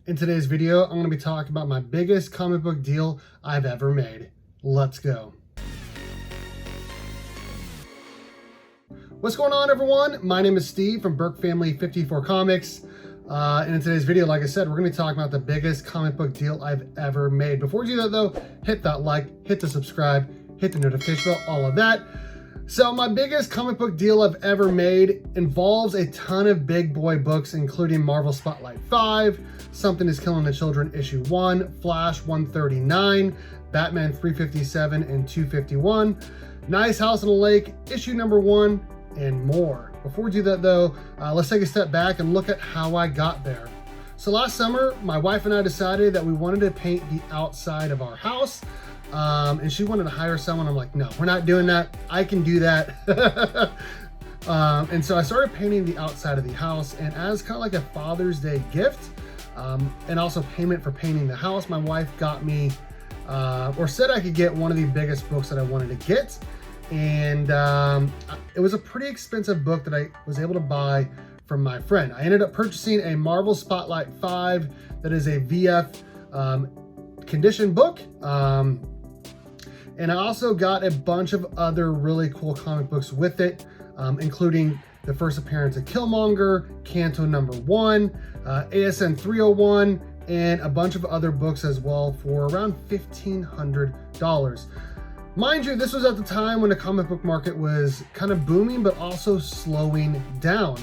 In today's video, I'm going to be talking about my biggest comic book deal I've ever made. Let's go. What's going on, everyone? My name is Steve from Burke Family 54 Comics. And in today's video, like I said, we're going to be talking about the biggest comic book deal I've ever made. Before we do that though, hit that like, hit the subscribe, hit the notification bell, all of that. So my biggest comic book deal I've ever made involves a ton of big boy books, including Marvel Spotlight 5, Something is Killing the Children issue 1, Flash 139, Batman 357 and 251, Nice House on the Lake issue number 1, and more. Before we do that though, let's take a step back and look at how I got there. So last summer, my wife and I decided that we wanted to paint the outside of our house. And she wanted to hire someone. I'm like, no, we're not doing that. I can do that. And so I started painting the outside of the house, and as kind of like a Father's Day gift, and also payment for painting the house, my wife got me, or said I could get one of the biggest books that I wanted to get. And it was a pretty expensive book that I was able to buy from my friend. I ended up purchasing a Marvel Spotlight 5 that is a VF condition book. And I also got a bunch of other really cool comic books with it, including the first appearance of Killmonger, Kanto #1, ASN 301, and a bunch of other books as well for around $1,500. Mind you, this was at the time when the comic book market was kind of booming, but also slowing down.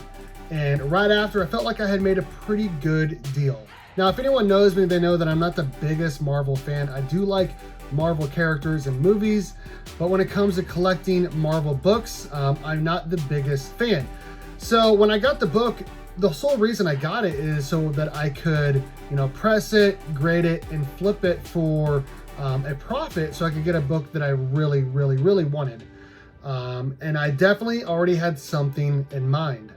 And right after, I felt like I had made a pretty good deal. Now, if anyone knows me, they know that I'm not the biggest Marvel fan. I do like Marvel characters and movies, but when it comes to collecting Marvel books, I'm not the biggest fan. So when I got the book, the sole reason I got it is so that I could, press it, grade it, and flip it for a profit, so I could get a book that I really, really, really wanted. And I definitely already had something in mind.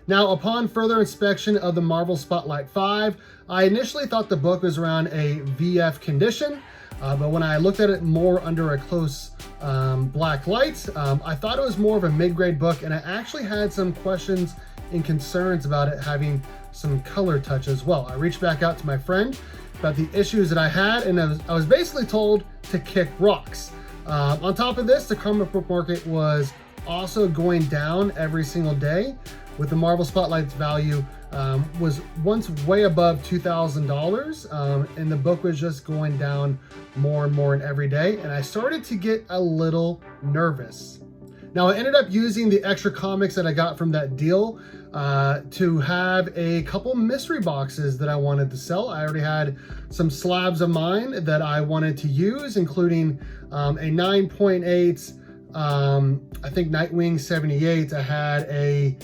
Now, upon further inspection of the Marvel Spotlight 5, I initially thought the book was around a VF condition, but when I looked at it more under a close black light, I thought it was more of a mid-grade book, and I actually had some questions and concerns about it having some color touch as well. I reached back out to my friend about the issues that I had, and I was basically told to kick rocks. On top of this, the comic book market was also going down every single day, with the Marvel Spotlight's value was once way above $2,000, and the book was just going down more and more every day, and I started to get a little nervous. Now, I ended up using the extra comics that I got from that deal to have a couple mystery boxes that I wanted to sell. I already had some slabs of mine that I wanted to use, including a 9.8, I think Nightwing 78. I had a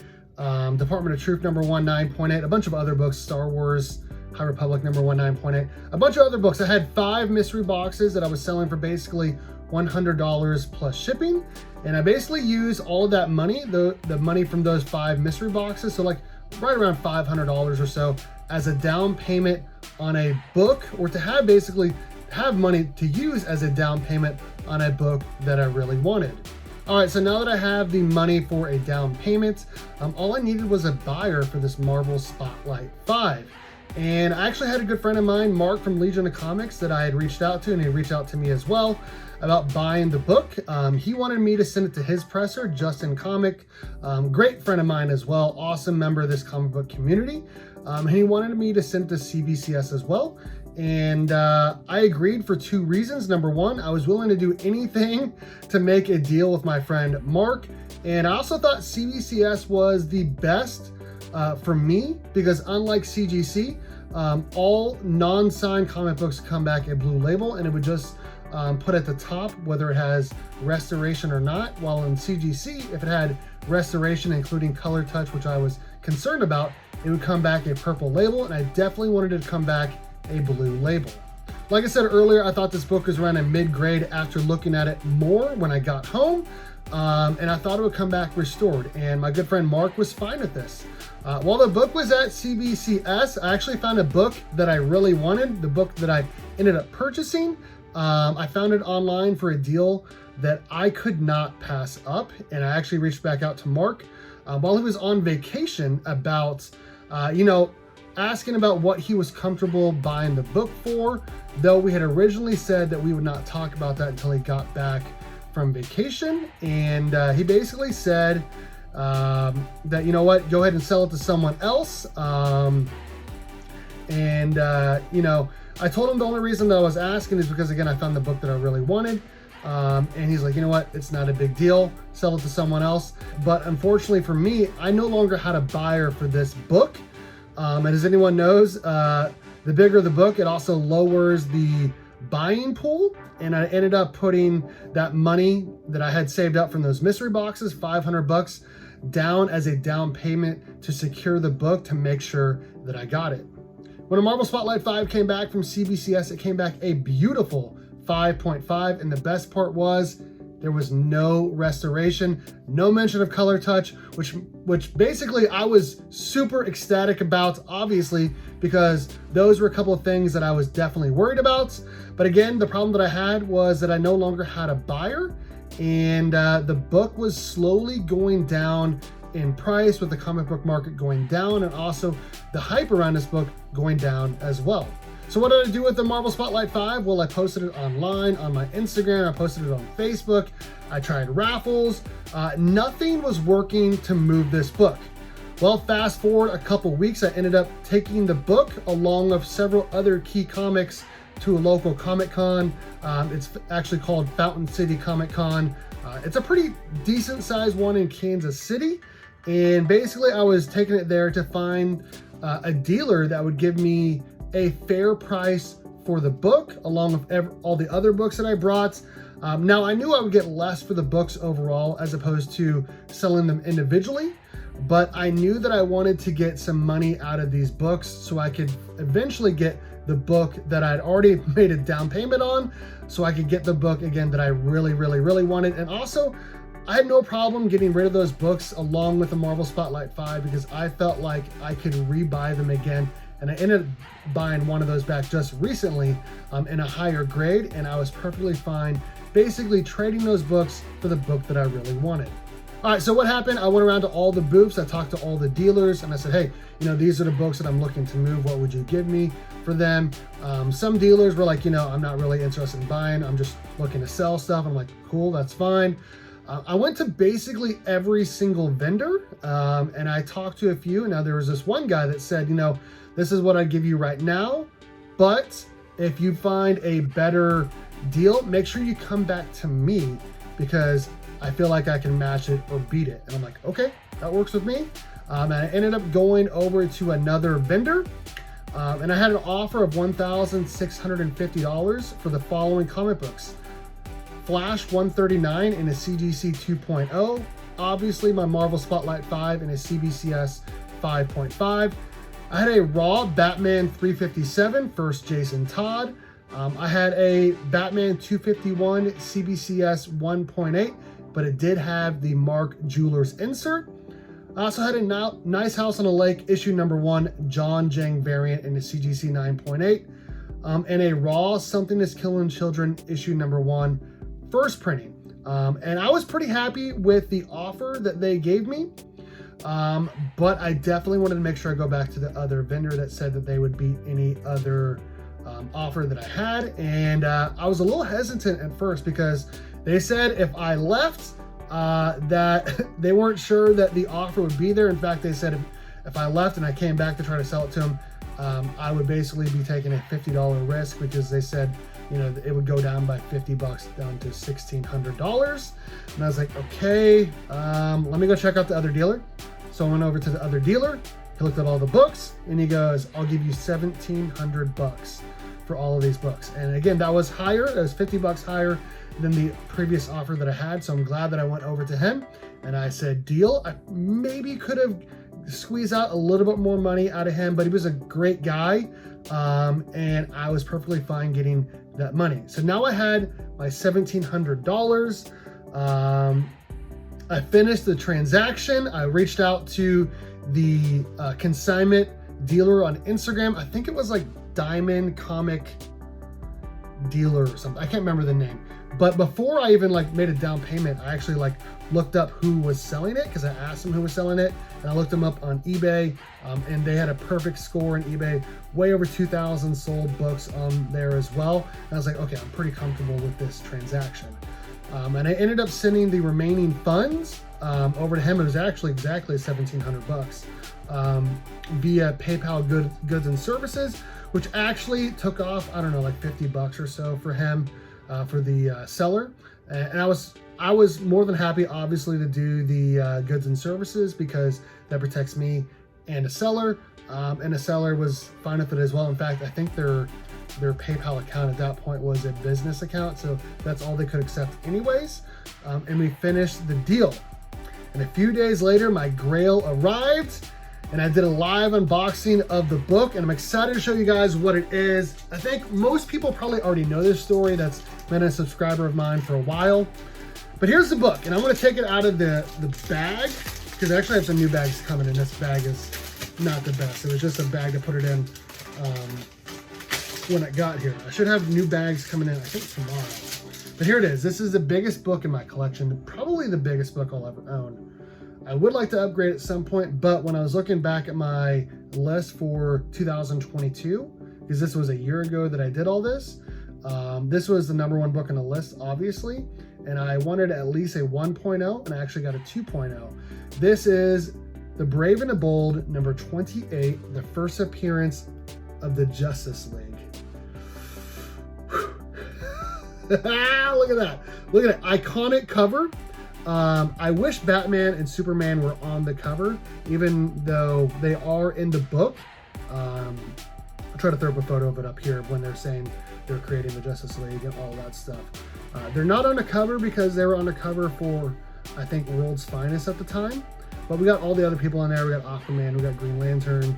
Department of Truth #1 9.8, a bunch of other books, Star Wars High Republic #1 9.8, a bunch of other books. I had 5 mystery boxes that I was selling for basically $100 plus shipping, and I basically used all of that money, the money from those 5 mystery boxes, so like right around $500 or so, as a down payment on a book, or to have money to use as a down payment on a book that I really wanted. All right, so now that I have the money for a down payment, all I needed was a buyer for this Marvel Spotlight 5. And I actually had a good friend of mine, Mark from Legion of Comics, that I had reached out to, and he reached out to me as well about buying the book. He wanted me to send it to his presser, Justin Comic, great friend of mine as well, awesome member of this comic book community. And he wanted me to send it to CBCS as well. And I agreed for 2 reasons. Number 1, I was willing to do anything to make a deal with my friend Mark. And I also thought CBCS was the best for me, because unlike CGC, all non-signed comic books come back a blue label, and it would just put at the top whether it has restoration or not, while in CGC, if it had restoration including color touch, which I was concerned about, it would come back a purple label, and I definitely wanted it to come back a blue label. Like I said earlier, I thought this book was around a mid-grade after looking at it more when I got home, and I thought it would come back restored, and my good friend Mark was fine with this. While the book was at CBCS, I actually found a book that I really wanted, the book that I ended up purchasing. I found it online for a deal that I could not pass up, and I actually reached back out to Mark while he was on vacation about, asking about what he was comfortable buying the book for, though we had originally said that we would not talk about that until he got back from vacation. And he basically said that, you know what, go ahead and sell it to someone else. You know, I told him the only reason that I was asking is because, again, I found the book that I really wanted. And he's like, you know what, it's not a big deal, sell it to someone else. But unfortunately for me, I no longer had a buyer for this book. And as anyone knows, the bigger the book, it also lowers the buying pool. And I ended up putting that money that I had saved up from those mystery boxes, $500, down as a down payment to secure the book to make sure that I got it. When a Marvel Spotlight 5 came back from CBCS, it came back a beautiful 5.5, and the best part was there was no restoration, no mention of color touch, which basically I was super ecstatic about, obviously, because those were a couple of things that I was definitely worried about. But again, the problem that I had was that I no longer had a buyer, and the book was slowly going down in price, with the comic book market going down, and also the hype around this book going down as well. So what did I do with the Marvel Spotlight 5? Well, I posted it online on my Instagram. I posted it on Facebook. I tried raffles. Nothing was working to move this book. Well, fast forward a couple weeks, I ended up taking the book along with several other key comics to a local Comic Con. It's actually called Fountain City Comic Con. It's a pretty decent sized one in Kansas City. And basically I was taking it there to find a dealer that would give me a fair price for the book, along with all the other books that I brought. Now, I knew I would get less for the books overall as opposed to selling them individually, but I knew that I wanted to get some money out of these books so I could eventually get the book that I'd already made a down payment on, so I could get the book again that I really, really, really wanted. And also, I had no problem getting rid of those books along with the Marvel Spotlight 5 because I felt like I could rebuy them again. And I ended up buying one of those back just recently in a higher grade, and I was perfectly fine basically trading those books for the book that I really wanted. All right, so what happened? I went around to all the booths, I talked to all the dealers, and I said, hey, you know, these are the books that I'm looking to move. What would you give me for them? Some dealers were like, you know, I'm not really interested in buying. I'm just looking to sell stuff. I'm like, cool, that's fine. I went to basically every single vendor, and I talked to a few. Now, there was this one guy that said, you know, this is what I give you right now, but if you find a better deal, make sure you come back to me because I feel like I can match it or beat it. And I'm like, okay, that works with me. And I ended up going over to another vendor, and I had an offer of $1,650 for the following comic books. Flash 139 in a CGC 2.0, obviously my Marvel Spotlight 5 in a CBCS 5.5. I had a Raw Batman 357, first Jason Todd. I had a Batman 251 CBCS 1.8, but it did have the Mark Jewelers insert. I also had a Nice House on a Lake issue number 1 John Jang variant in the CGC 9.8, and a Raw Something is Killing Children issue number 1 first printing. And I was pretty happy with the offer that they gave me. But I definitely wanted to make sure I go back to the other vendor that said that they would beat any other offer that I had. And I was a little hesitant at first because they said if I left, that they weren't sure that the offer would be there. In fact, they said if I left and I came back to try to sell it to them, I would basically be taking a $50 risk because they said, you know, it would go down by $50 down to $1,600. And I was like, okay, let me go check out the other dealer. So I went over to the other dealer. He looked at all the books and he goes, I'll give you $1,700 for all of these books. And again, that was higher. It was $50 higher than the previous offer that I had. So I'm glad that I went over to him and I said, deal. I maybe could have squeezed out a little bit more money out of him, but he was a great guy. And I was perfectly fine getting that money. So now I had my $1,700. I finished the transaction. I reached out to the consignment dealer on Instagram. I think it was like Diamond Comic Dealer or something. I can't remember the name, But before I even like made a down payment, I actually like looked up who was selling it, because I asked them who was selling it, and I looked them up on eBay, and they had a perfect score on eBay, way over 2,000 sold books on there as well. And I was like, okay, I'm pretty comfortable with this transaction. And I ended up sending the remaining funds over to him. It was actually exactly 1,700 bucks via PayPal Goods and Services, which actually took off, I don't know, like 50 bucks or so for him, for the seller. And I was more than happy, obviously, to do the goods and services, because that protects me and the seller. And the seller was fine with it as well. In fact, I think their PayPal account at that point was a business account, so that's all they could accept anyways. And we finished the deal. And a few days later, my Grail arrived, and I did a live unboxing of the book, and I'm excited to show you guys what it is. I think most people probably already know this story that's been a subscriber of mine for a while. But here's the book, and I'm gonna take it out of the bag, because I actually have some new bags coming, and this bag is not the best. It was just a bag to put it in when I got here. I should have new bags coming in, I think tomorrow. But here it is. This is the biggest book in my collection, probably the biggest book I'll ever own. I would like to upgrade at some point, but when I was looking back at my list for 2022, because this was a year ago that I did all this, this was the #1 book on the list, obviously, and I wanted at least a 1.0, and I actually got a 2.0. This is The Brave and the Bold, number 28, the first appearance of the Justice League. Look at that. Look at that iconic cover. I wish Batman and Superman were on the cover, even though they are in the book. I'll try to throw up a photo of it up here when they're saying they're creating the Justice League and all that stuff. They're not on the cover because they were on the cover for, I think, World's Finest at the time. But we got all the other people in there. We got Aquaman, we got Green Lantern,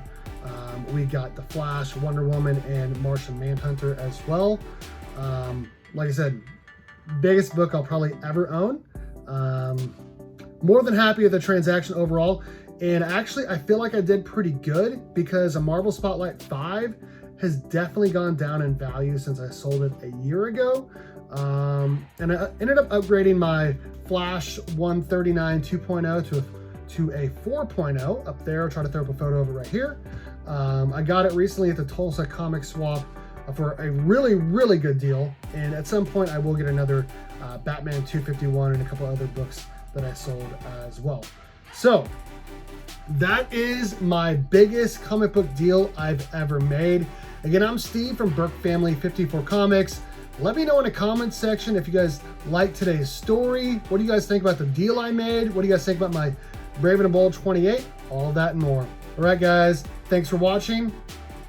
we got The Flash, Wonder Woman, and Martian Manhunter as well. Like I said, biggest book I'll probably ever own. More than happy with the transaction overall. And actually, I feel like I did pretty good, because a Marvel Spotlight 5 has definitely gone down in value since I sold it a year ago. And I ended up upgrading my Flash 139 2.0 to a 4.0 up there. I'll try to throw up a photo of it right here. I got it recently at the Tulsa Comic Swap for a really, really good deal. And at some point I will get another Batman 251 and a couple other books that I sold as well. So that is my biggest comic book deal I've ever made. Again, I'm Steve from Burke Family 54 Comics. Let me know in the comments section if you guys like today's story. What do you guys think about the deal I made? What do you guys think about my Brave and the Bold 28? All that and more. All right, guys, thanks for watching.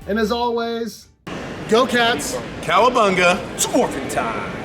And as always, go Cats! Cowabunga! It's morphin' time!